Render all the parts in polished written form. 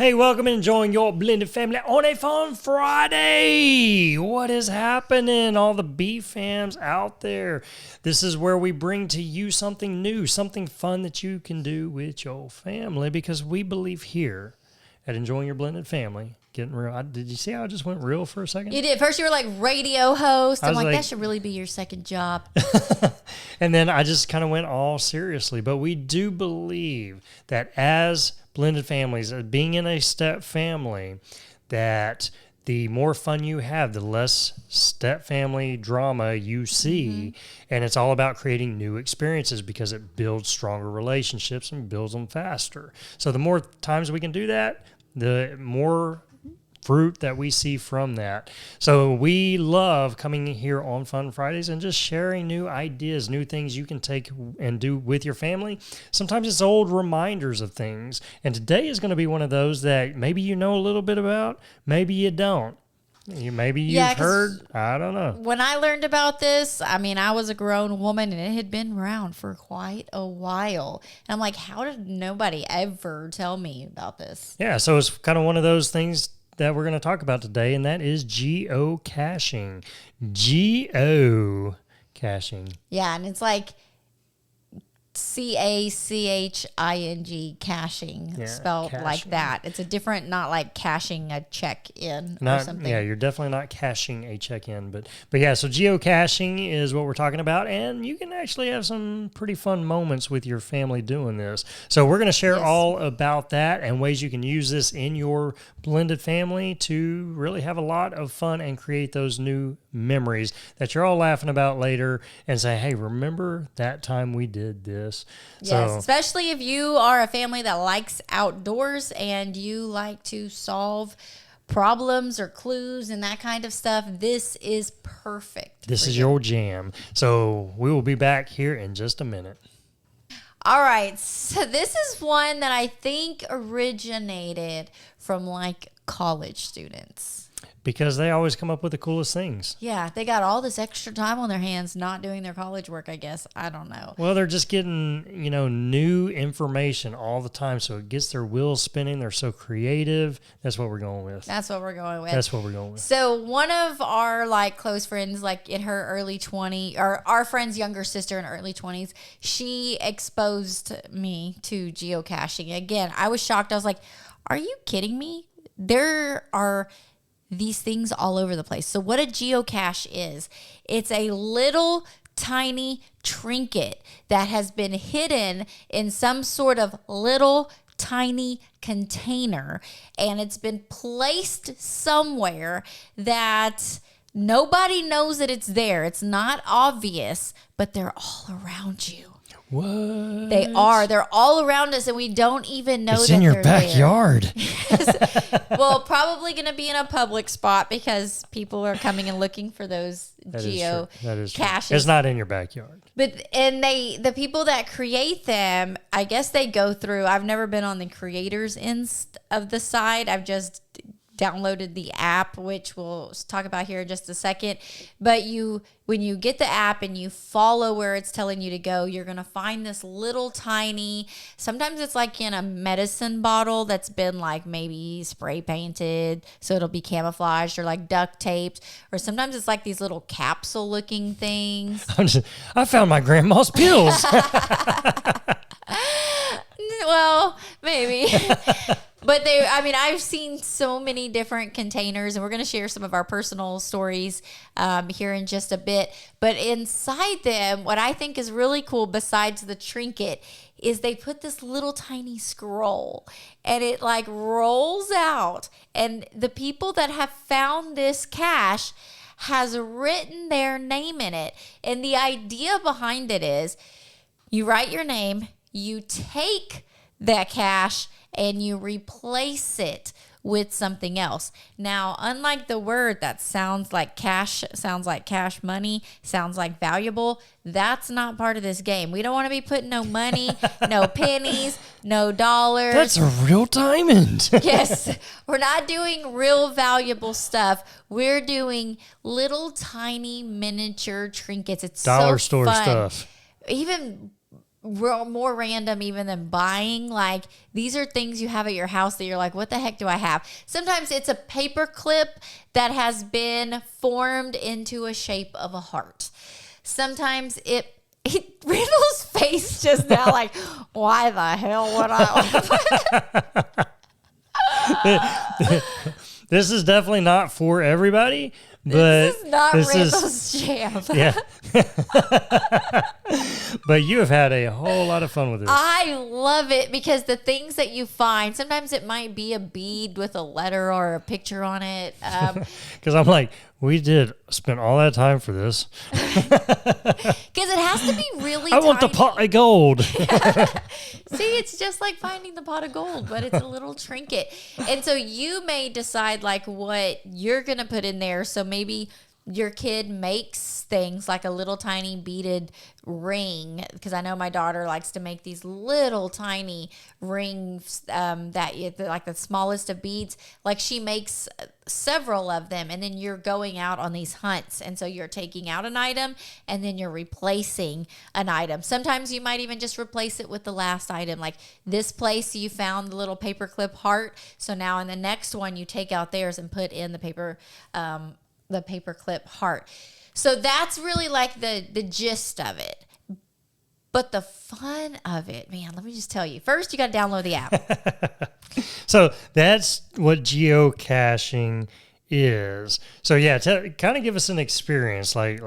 Hey, welcome and enjoying your blended family on a fun Friday. What is happening, all the B fams out there? This is where we bring to you something new, something fun that you can do with your family, because we believe here at Enjoying Your Blended Family, getting real. Did you see how I just went real for a second? You did. First you were like radio host. I'm like, that should really be your second job. And then I just kind of went all seriously. But we do believe that as blended families, being in a step family, that the more fun you have, the less step family drama you see. Mm-hmm. And it's all about creating new experiences because it builds stronger relationships and builds them faster. So the more times we can do that, the more fruit that we see from that. So we love coming here on Fun Fridays and just sharing new ideas, new things you can take and do with your family. Sometimes it's old reminders of things. And today is going to be one of those that maybe you know a little bit about, maybe you don't. Maybe you've heard, I don't know. When I learned about this, I mean, I was a grown woman and it had been around for quite a while. And I'm like, how did nobody ever tell me about this? Yeah, so it's kind of one of those things that we're going to talk about today, and that is geocaching. Geocaching. Yeah, and it's like caching, caching, spelled caching. Like that. It's a different, not like cashing a check in or something. Yeah, you're definitely not cashing a check in, but yeah. So geocaching is what we're talking about, and you can actually have some pretty fun moments with your family doing this. So we're going to share all about that and ways you can use this in your blended family to really have a lot of fun and create those new memories that you're all laughing about later and say, hey, remember that time we did this? Yes, especially if you are a family that likes outdoors and you like to solve problems or clues and that kind of stuff. This is perfect. This is your jam. So we will be back here in just a minute. All right, so this is one that I think originated from like college students. Because they always come up with the coolest things. Yeah, they got all this extra time on their hands not doing their college work, I guess. I don't know. Well, they're just getting, new information all the time, so it gets their wheels spinning. They're so creative. That's what we're going with. So one of our, close friends, in her early 20s, or our friend's younger sister in her early 20s, she exposed me to geocaching. Again, I was shocked. I was like, are you kidding me? There are these things all over the place. So what a geocache is, it's a little tiny trinket that has been hidden in some sort of little tiny container, and it's been placed somewhere that nobody knows that it's there. It's not obvious, but they're all around you. What? They are. They're all around us, and we don't even know it's in your backyard. Well, probably going to be in a public spot because people are coming and looking for those geocaches. It's not in your backyard. But the people that create them, I guess they go through. I've never been on the creators of the site. I've just downloaded the app, which we'll talk about here in just a second. But when you get the app and you follow where it's telling you to go, you're going to find this little tiny, sometimes it's like in a medicine bottle that's been maybe spray painted so it'll be camouflaged, or duct taped, or sometimes it's like these little capsule looking things. I found my grandma's pills. Well, maybe. But I've seen so many different containers, and we're going to share some of our personal stories here in just a bit. But inside them, what I think is really cool, besides the trinket, is they put this little tiny scroll, and it rolls out. And the people that have found this cache has written their name in it. And the idea behind it is you write your name, you take that cache, and you replace it with something else. Now, unlike the word that sounds like cash, sounds like cash money, sounds like valuable, that's not part of this game. We don't want to be putting no money, no pennies, no dollars. That's a real diamond. Yes, we're not doing real valuable stuff. We're doing little tiny miniature trinkets. It's dollar so store fun. Stuff. Even more random even than buying. Like, these are things you have at your house that you're like, what the heck do I have? Sometimes it's a paper clip that has been formed into a shape of a heart. Sometimes Randall's face just now, like, why the hell would I? This is definitely not for everybody. But this is not Randall's jam. Yeah. But you have had a whole lot of fun with this. I love it because the things that you find, sometimes it might be a bead with a letter or a picture on it. Because I'm like, we did spend all that time for this. Because it has to be really I want the pot of gold. See, it's just like finding the pot of gold, but it's a little trinket. And so you may decide like what you're going to put in there. So maybe your kid makes things like a little tiny beaded ring, because I know my daughter likes to make these little tiny rings like the smallest of beads. Like, she makes several of them, and then you're going out on these hunts, and so you're taking out an item and then you're replacing an item. Sometimes you might even just replace it with the last item. Like, this place you found the little paperclip heart, so now in the next one you take out theirs and put in the paperclip heart. So that's really like the gist of it. But the fun of it, man, let me just tell you. First, you got to download the app. So that's what geocaching is. So yeah, kind of give us an experience. Like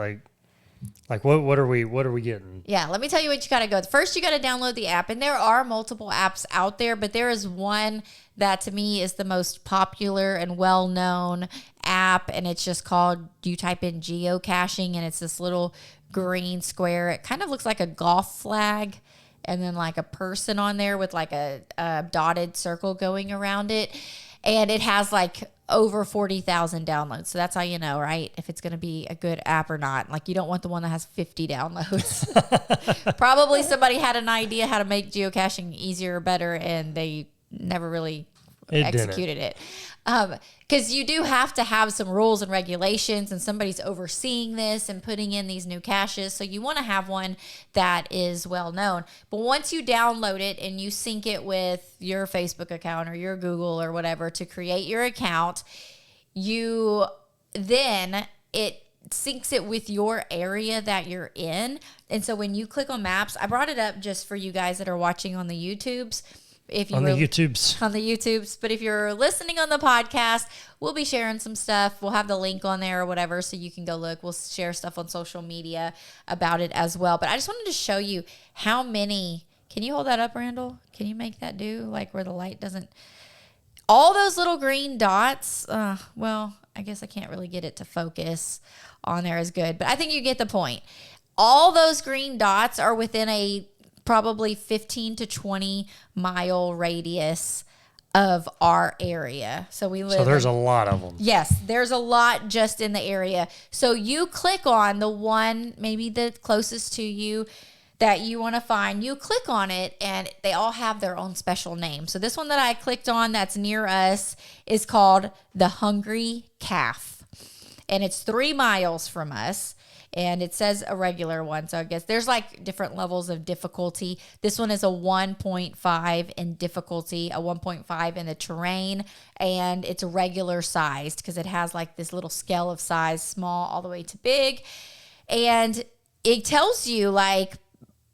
what are we getting? Yeah, let me tell you what you got to go. First, you got to download the app, and there are multiple apps out there, but there is one that to me is the most popular and well-known app, and it's just called, you type in geocaching, and it's this little green square. It kind of looks like a golf flag, and then like a person on there with like a dotted circle going around it, and it has like over 40,000 downloads. So that's how you know, right, if it's going to be a good app or not. Like, you don't want the one that has 50 downloads. Probably somebody had an idea how to make geocaching easier or better, and they never really executed it. Because you do have to have some rules and regulations, and somebody's overseeing this and putting in these new caches. So you want to have one that is well known. But once you download it and you sync it with your Facebook account or your Google or whatever to create your account, then it syncs it with your area that you're in. And so when you click on maps, I brought it up just for you guys that are watching on the YouTubes. On the YouTubes. But if you're listening on the podcast, we'll be sharing some stuff. We'll have the link on there or whatever, so you can go look. We'll share stuff on social media about it as well. But I just wanted to show you how many. Can you hold that up, Randall? Can you make that do like where the light doesn't? All those little green dots. Well, I guess I can't really get it to focus on there as good, but I think you get the point. All those green dots are within a probably 15 to 20 mile radius of our area. So there's a lot of them. Yes, there's a lot just in the area. So you click on the one, maybe the closest to you that you want to find. You click on it, and they all have their own special name. So this one that I clicked on that's near us is called the Hungry Calf, and it's 3 miles from us. And it says a regular one. So I guess there's like different levels of difficulty. This one is a 1.5 in difficulty, a 1.5 in the terrain, and it's regular sized because it has like this little scale of size, small all the way to big. And it tells you like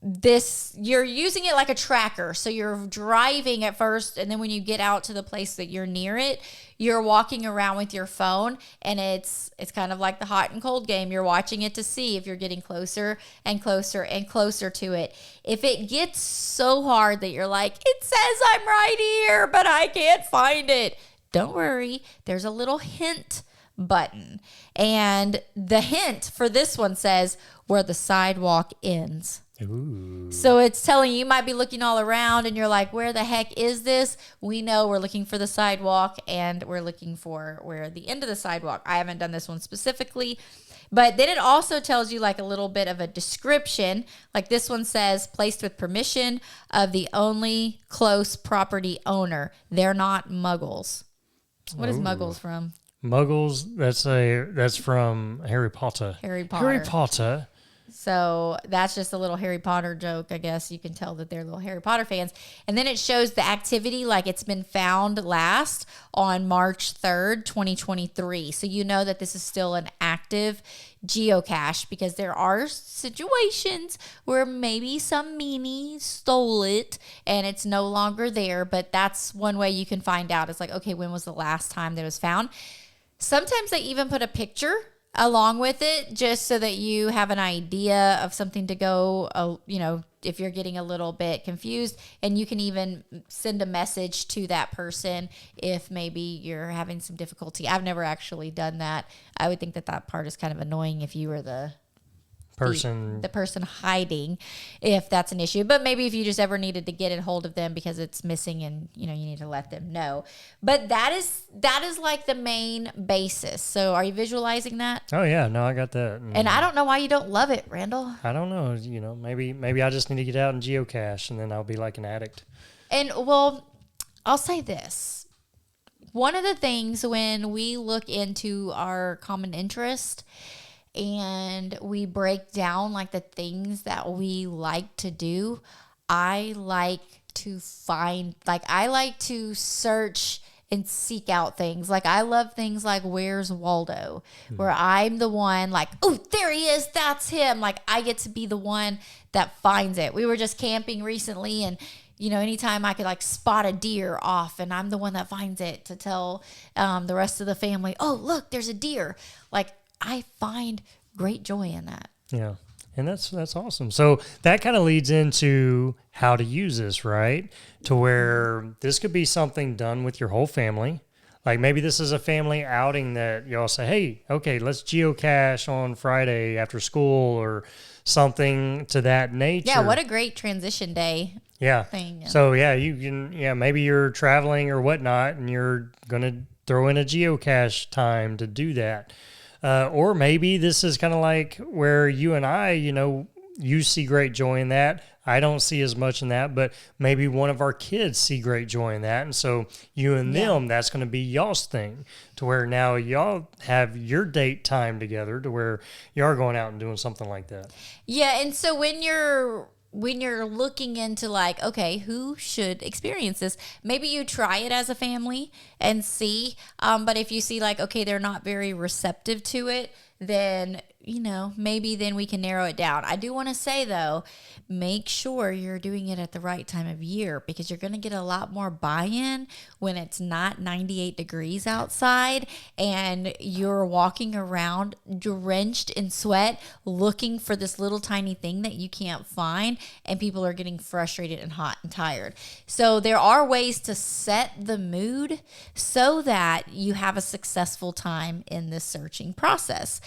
this, you're using it like a tracker. So you're driving at first, and then when you get out to the place that you're near it, you're walking around with your phone, and it's kind of like the hot and cold game. You're watching it to see if you're getting closer and closer and closer to it. If it gets so hard that you're like, it says I'm right here, but I can't find it, don't worry. There's a little hint button. And the hint for this one says where the sidewalk ends. Ooh. So it's telling you might be looking all around and you're like, where the heck is this? We know we're looking for the sidewalk, and we're looking for where the end of the sidewalk. I haven't done this one specifically, but then it also tells you like a little bit of a description. Like this one says, placed with permission of the only close property owner. They're not muggles. What is muggles from? Muggles, that's from Harry Potter. Harry Potter. So that's just a little Harry Potter joke. I guess you can tell that they're little Harry Potter fans. And then it shows the activity like it's been found last on March 3rd, 2023. So you know that this is still an active geocache, because there are situations where maybe some meanie stole it and it's no longer there. But that's one way you can find out. It's like, okay, when was the last time that it was found? Sometimes they even put a picture along with it, just so that you have an idea of something to go, if you're getting a little bit confused. And you can even send a message to that person if maybe you're having some difficulty. I've never actually done that. I would think that part is kind of annoying if you were the person hiding, if that's an issue. But maybe if you just ever needed to get a hold of them because it's missing and you need to let them know. But that is like the main basis. So are you visualizing that? Oh yeah, no, I got that. And I don't know why you don't love it, Randall. I don't know, maybe I just need to get out and geocache, and then I'll be like an addict. And well, I'll say this. One of the things when we look into our common interest and we break down like the things that we like to do, I like to search and seek out things. Like I love things like Where's Waldo, where I'm the one like, oh, there he is, that's him. Like I get to be the one that finds it. We were just camping recently, and anytime I could like spot a deer off, and I'm the one that finds it to tell the rest of the family, oh, look, there's a deer. Like I find great joy in that. Yeah. And that's awesome. So that kind of leads into how to use this, right? To where this could be something done with your whole family. Like maybe this is a family outing that y'all say, hey, okay, let's geocache on Friday after school or something to that nature. Yeah, what a great transition day. Yeah. Thing. So yeah, you can, maybe you're traveling or whatnot and you're going to throw in a geocache time to do that. Or maybe this is kind of like where you and I, you see great joy in that. I don't see as much in that, but maybe one of our kids see great joy in that. And so you and them, that's going to be y'all's thing, to where now y'all have your date time together, to where you are going out and doing something like that. Yeah. And so when you're looking into like, okay, who should experience this? Maybe you try it as a family and see. But if you see like, okay, they're not very receptive to it, then, maybe then we can narrow it down. I do want to say though, make sure you're doing it at the right time of year, because you're going to get a lot more buy-in when it's not 98 degrees outside and you're walking around drenched in sweat looking for this little tiny thing that you can't find, and people are getting frustrated and hot and tired. So there are ways to set the mood so that you have a successful time in this searching process.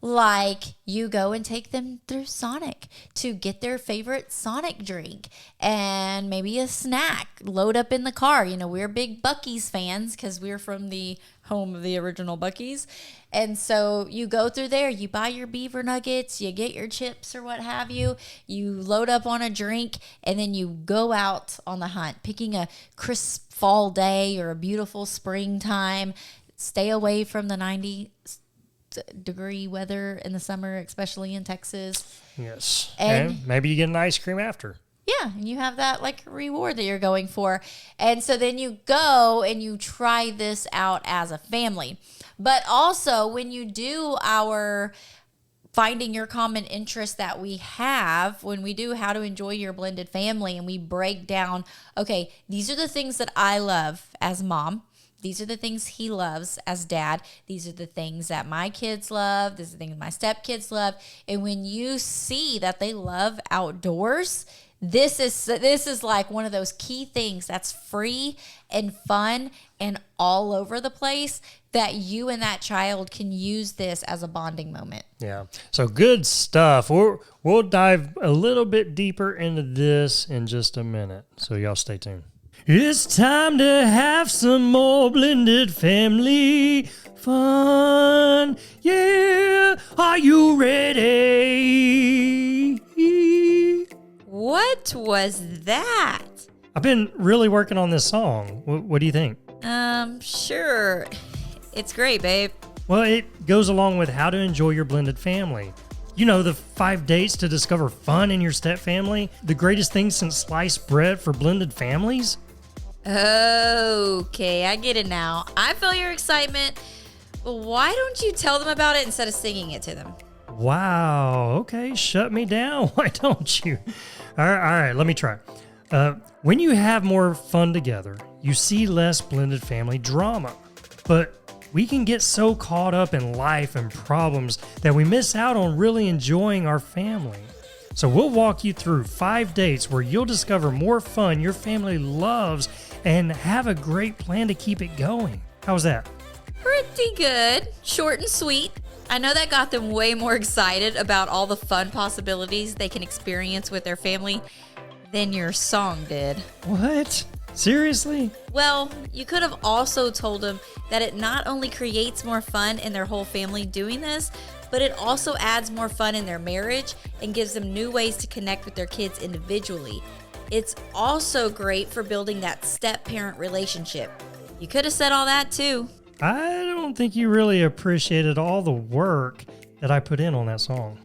Like you go and take them through Sonic to get their favorite Sonic drink and maybe a snack. Load up in the car. We're big Buc-ee's fans because we're from the home of the original Buc-ee's. And so you go through there, you buy your beaver nuggets, you get your chips or what have you, you load up on a drink, and then you go out on the hunt, picking a crisp fall day or a beautiful springtime. Stay away from the 90-degree weather in the summer, especially in Texas. Yes. And maybe you get an ice cream after. Yeah, and you have that like reward that you're going for. And so then you go and you try this out as a family. But also when you do our finding your common interest that we have, when we do how to enjoy your blended family, and we break down, okay, these are the things that I love as mom. These are the things he loves as dad. These are the things that my kids love. These are the things my stepkids love. And when you see that they love outdoors, this is like one of those key things that's free and fun and all over the place, that you and that child can use this as a bonding moment. Yeah. So good stuff. We'll dive a little bit deeper into this in just a minute. So y'all stay tuned. It's time to have some more blended family fun. Yeah. Are you ready? What was that? I've been really working on this song. What do you think? Sure. It's great, babe. Well, it goes along with how to enjoy your blended family. You know, the 5 dates to discover fun in your step family? The greatest thing since sliced bread for blended families? Okay, I get it now. I feel your excitement, but why don't you tell them about it instead of singing it to them? Wow, okay, shut me down. Why don't you? All right, let me try. When you have more fun together, you see less blended family drama. But we can get so caught up in life and problems that we miss out on really enjoying our family. So we'll walk you through 5 dates where you'll discover more fun your family loves and have a great plan to keep it going. How's that? Pretty good. Short and sweet. I know that got them way more excited about all the fun possibilities they can experience with their family than your song did. What? Seriously? Well, you could have also told them that it not only creates more fun in their whole family doing this, but it also adds more fun in their marriage and gives them new ways to connect with their kids individually. It's also great for building that step-parent relationship. You could have said all that too. I don't think you really appreciated all the work that I put in on that song.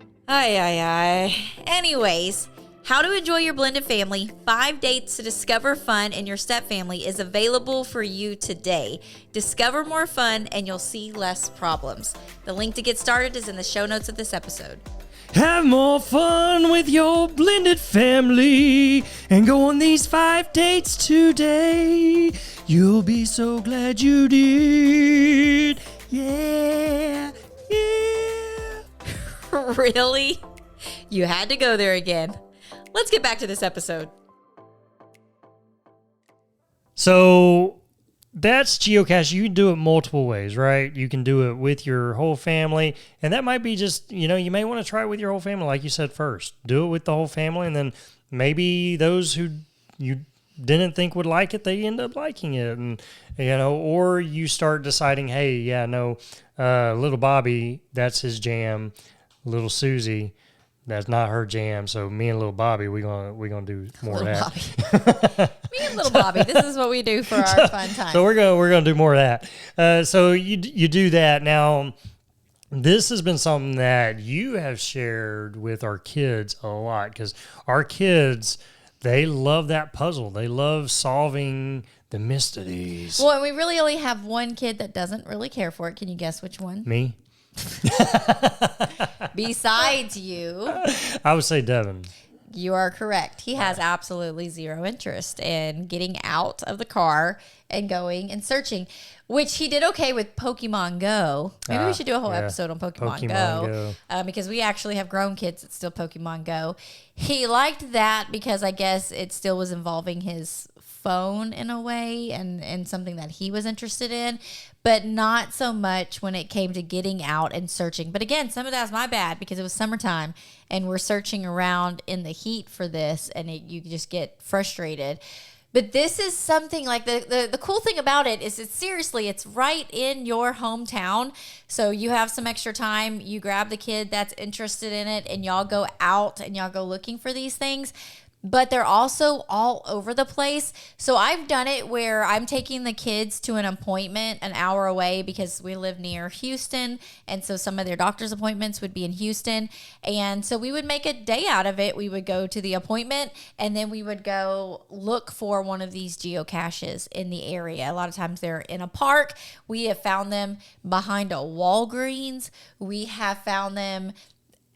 Anyways, How to Enjoy Your Blended Family, 5 Dates to Discover Fun in Your Step Family is available for you today. Discover more fun and you'll see less problems. The link to get started is in the show notes of this episode. Have more fun with your blended family and go on these 5 dates today. You'll be so glad you did. Yeah, yeah. Really? You had to go there again. Let's get back to this episode. So that's geocaching. You can do it multiple ways, right? You can do it with your whole family. And that might be just, you may want to try it with your whole family, like you said first. Do it with the whole family. And then maybe those who you didn't think would like it, they end up liking it. And, or you start deciding, hey, little Bobby, that's his jam. Little Susie, that's not her jam. So me and little Bobby, we're gonna do more of that. Me and little Bobby, this is what we do for our fun time. So we're gonna do more of that. So you do that. Now, this has been something that you have shared with our kids a lot, because our kids, they love that puzzle. They love solving the mysteries. Well, and we really only have one kid that doesn't really care for it. Can you guess which one? Me. Besides you, I would say Devin. You are correct. He has absolutely zero interest in getting out of the car and going and searching, which he did okay with Pokemon Go. Maybe we should do a whole episode on Pokemon Go. Because we actually have grown kids that still Pokemon Go. He liked that because I guess it still was involving his phone in a way and something that he was interested in, but not so much when it came to getting out and searching. But again, some of that's my bad because it was summertime and we're searching around in the heat for this and you just get frustrated. But this is something like the cool thing about it is it's right in your hometown. So you have some extra time, you grab the kid that's interested in it and y'all go out and y'all go looking for these things. But they're also all over the place. So I've done it where I'm taking the kids to an appointment an hour away because we live near Houston. And so some of their doctor's appointments would be in Houston. And so we would make a day out of it. We would go to the appointment and then we would go look for one of these geocaches in the area. A lot of times they're in a park. We have found them behind a Walgreens. We have found them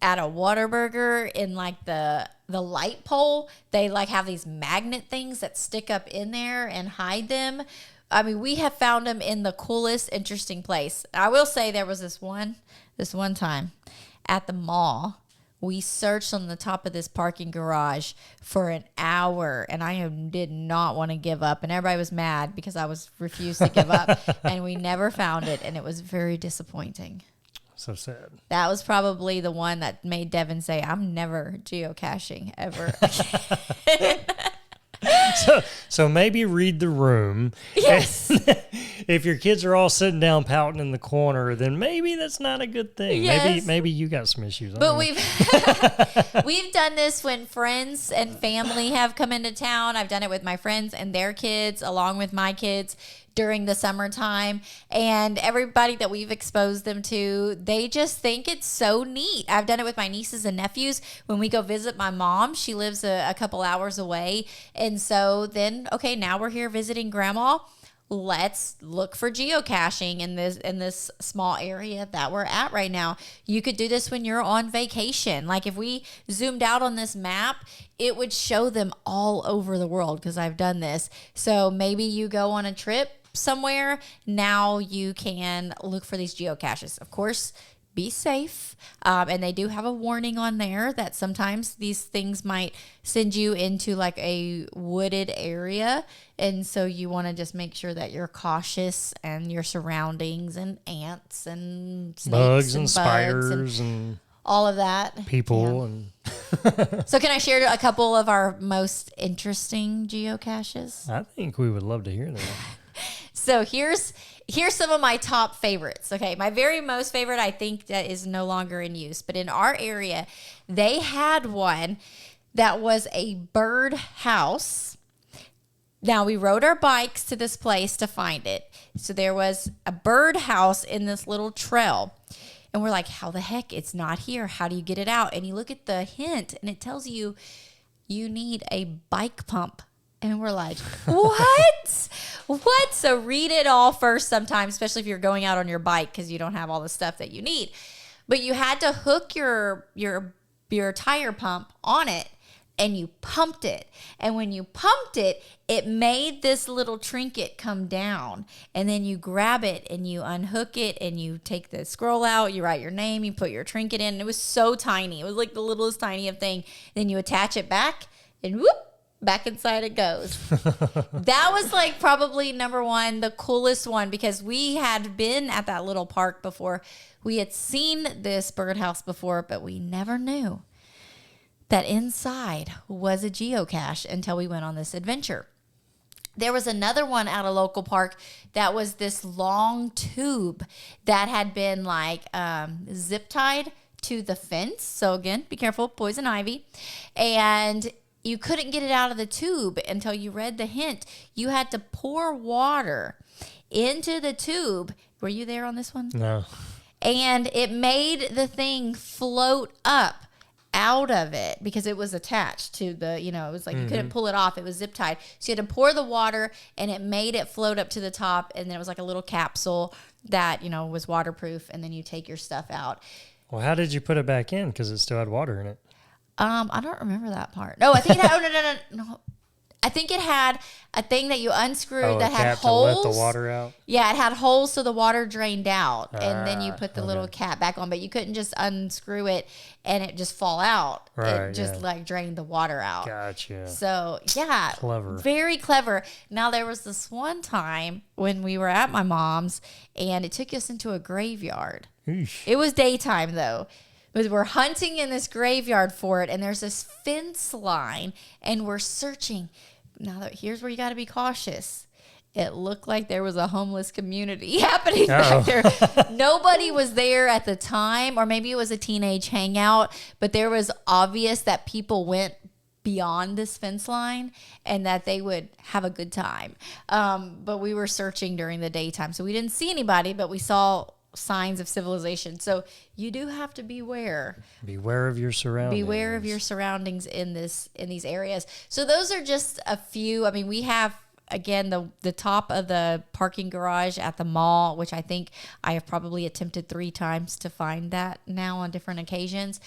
at a Whataburger in like the light pole. They like have these magnet things that stick up in there and hide them. I mean, we have found them in the coolest, interesting place. I will say there was this one time at the mall. We searched on the top of this parking garage for an hour, and I did not want to give up. And everybody was mad because I was refused to give up, and we never found it, and it was very disappointing. So sad. That was probably the one that made Devin say, I'm never geocaching ever. So maybe read the room. Yes. If your kids are all sitting down pouting in the corner, then maybe that's not a good thing. Yes. Maybe you got some issues. But we've done this when friends and family have come into town. I've done it with my friends and their kids along with my kids. during the summertime, and everybody that we've exposed them to, they just think it's so neat. I've done it with my nieces and nephews when we go visit my mom. She lives a couple hours away, and so then, okay, now we're here visiting grandma. Let's look for geocaching in this small area that we're at right now. You could do this when you're on vacation. Like if we zoomed out on this map, it would show them all over the world because I've done this. So maybe you go on a trip somewhere. Now you can look for these geocaches. Of course, be safe. And they do have a warning on there that sometimes these things might send you into like a wooded area. And so you want to just make sure that you're cautious and your surroundings and ants and snakes bugs and spiders and all of that. People. Yeah. And so can I share a couple of our most interesting geocaches? I think we would love to hear that. So here's some of my top favorites. Okay, my very most favorite, I think, that is no longer in use. But in our area, they had one that was a bird house. Now, we rode our bikes to this place to find it. So there was a bird house in this little trail. And we're like, how the heck? It's not here. How do you get it out? And you look at the hint, and it tells you need a bike pump. And we're like, what? What? So read it all first sometimes, especially if you're going out on your bike because you don't have all the stuff that you need. But you had to hook your tire pump on it, and you pumped it. And when you pumped it, it made this little trinket come down. And then you grab it and you unhook it and you take the scroll out, you write your name, you put your trinket in. And it was so tiny. It was like the littlest tiny of thing. Then you attach it back and whoop, back inside it goes. That was like probably number one, the coolest one, because we had been at that little park before. We had seen this birdhouse before, but we never knew that inside was a geocache until we went on this adventure. There was another one at a local park that was this long tube that had been like zip tied to the fence. So again, be careful, poison ivy. And you couldn't get it out of the tube until you read the hint. You had to pour water into the tube. Were you there on this one? No. And it made the thing float up out of it because it was attached to the, it was like you couldn't pull it off. It was zip tied. So you had to pour the water and it made it float up to the top. And then it was like a little capsule that, was waterproof. And then you take your stuff out. Well, how did you put it back in? Because it still had water in it. I don't remember that part. No, I think it had, no. I think it had a thing that you unscrewed that had holes. To let the water out? Yeah, it had holes so the water drained out. And then you put the little cap back on. But you couldn't just unscrew it and it just fall out. Right, it just like drained the water out. Gotcha. So, yeah. Clever. Very clever. Now, there was this one time when we were at my mom's and it took us into a graveyard. Eesh. It was daytime, though. We're hunting in this graveyard for it, and there's this fence line, and we're searching. Now, here's where you got to be cautious. It looked like there was a homeless community happening back there. Nobody was there at the time, or maybe it was a teenage hangout, but there was obvious that people went beyond this fence line and that they would have a good time. But we were searching during the daytime, so we didn't see anybody, but we saw signs of civilization. So you do have to beware. Beware of your surroundings. Beware of your surroundings in these areas. So those are just a few. I mean, we have, again, the top of the parking garage at the mall, which I think I have probably attempted 3 times to find that now on different occasions,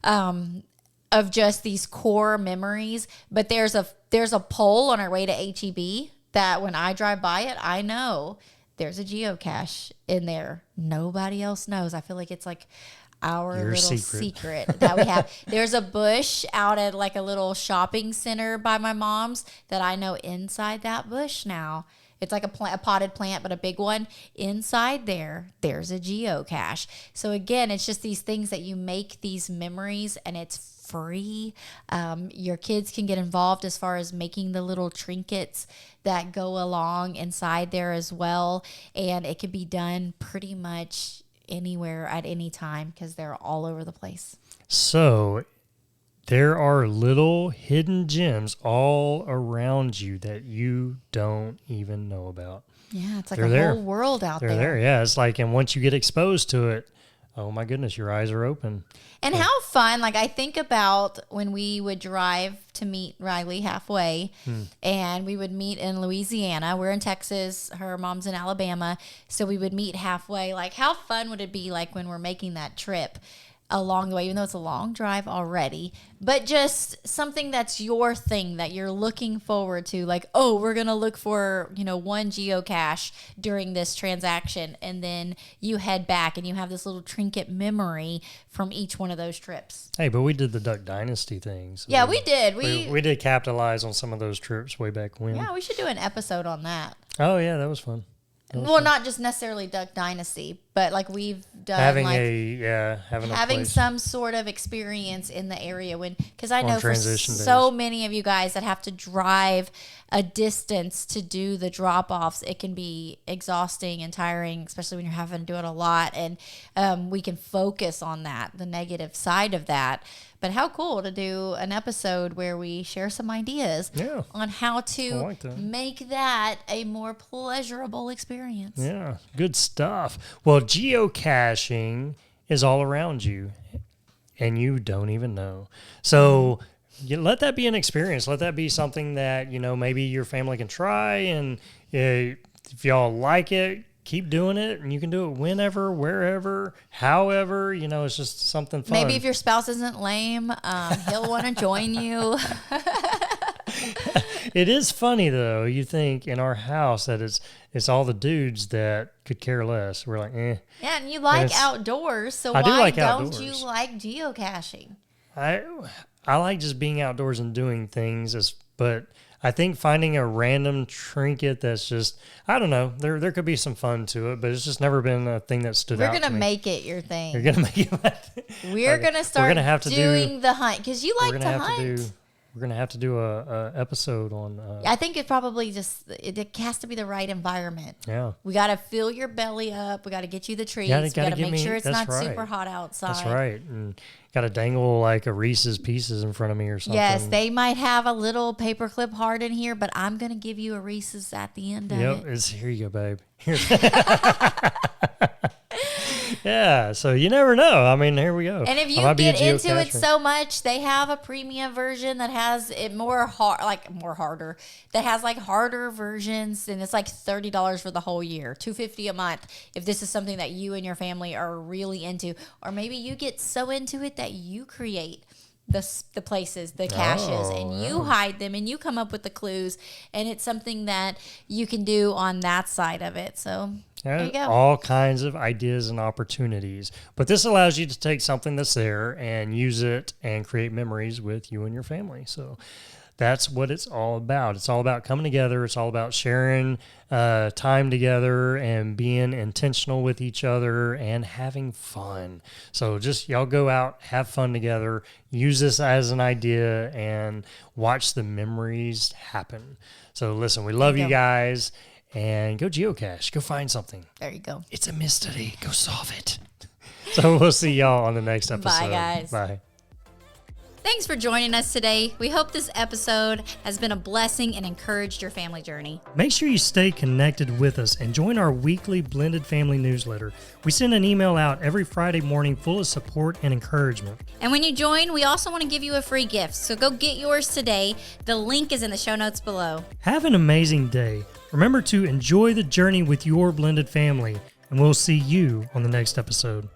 of just these core memories. But there's a pole on our way to HEB that when I drive by it, I know there's a geocache in there. Nobody else knows. I feel like it's like our your little secret that we have. There's a bush out at like a little shopping center by my mom's that I know inside that bush now. It's like a potted plant, but a big one. Inside there's a geocache. So again, it's just these things that you make these memories, and it's free. Your kids can get involved as far as making the little trinkets that go along inside there as well. And it can be done pretty much anywhere at any time because they're all over the place. So there are little hidden gems all around you that you don't even know about. Yeah, it's like a whole world out there. They're there, yeah. It's like, and once you get exposed to it, oh my goodness, your eyes are open. And how fun, like I think about when we would drive to meet Riley halfway and we would meet in Louisiana. We're in Texas, her mom's in Alabama. So we would meet halfway. Like how fun would it be like when we're making that trip along the way, even though it's a long drive already, but just something that's your thing that you're looking forward to, like, oh, we're going to look for, one geocache during this transaction. And then you head back and you have this little trinket memory from each one of those trips. Hey, but we did the Duck Dynasty things. Yeah, we did. We did capitalize on some of those trips way back when. Yeah, we should do an episode on that. Oh, yeah, that was fun. Well, not just necessarily Duck Dynasty, but like we've done having some sort of experience in the area because I know for so many of you guys that have to drive a distance to do the drop-offs, it can be exhausting and tiring, especially when you're having to do it a lot. And we can focus on that, the negative side of that. But how cool to do an episode where we share some ideas on how to make that a more pleasurable experience. Yeah, good stuff. Well, geocaching is all around you, and you don't even know. So let that be an experience. Let that be something that, maybe your family can try. And if y'all like it, keep doing it, and you can do it whenever, wherever, however, it's just something fun. Maybe if your spouse isn't lame, he'll want to join you. It is funny, though. You think in our house that it's all the dudes that could care less. We're like, eh. Yeah, and you like outdoors, so why don't you like geocaching? I like just being outdoors and doing things, but I think finding a random trinket that's just, I don't know, there could be some fun to it, but it's just never been a thing that stood out to me. We're going to make it your thing. You're going to make it We're going to start doing the hunt, because you like to hunt. We're going to have to do a episode on... I think it probably it has to be the right environment. Yeah. We got to fill your belly up. We got to get you the treats. We got to make sure it's not super hot outside. That's right. And got to dangle like a Reese's Pieces in front of me or something. Yes, they might have a little paperclip heart in here, but I'm going to give you a Reese's at the end of it. Yep, here you go, babe. Yeah, so you never know. I mean, here we go. And if you get into it so much, they have a premium version that has it harder. That has like harder versions, and it's like $30 for the whole year, $250 a month. If this is something that you and your family are really into, or maybe you get so into it that you create the places, the caches, and you hide them, and you come up with the clues, and it's something that you can do on that side of it. So there you go. All kinds of ideas and opportunities. But this allows you to take something that's there and use it and create memories with you and your family. So that's what it's all about. It's all about coming together. It's all about sharing time together and being intentional with each other and having fun. So just y'all go out, have fun together, use this as an idea, and watch the memories happen. So listen, we love you guys, and go geocache. Go find something. There you go. It's a mystery. Go solve it. So we'll see y'all on the next episode. Bye, guys. Bye. Thanks for joining us today. We hope this episode has been a blessing and encouraged your family journey. Make sure you stay connected with us and join our weekly Blended Family newsletter. We send an email out every Friday morning full of support and encouragement. And when you join, we also want to give you a free gift. So go get yours today. The link is in the show notes below. Have an amazing day. Remember to enjoy the journey with your blended family, and we'll see you on the next episode.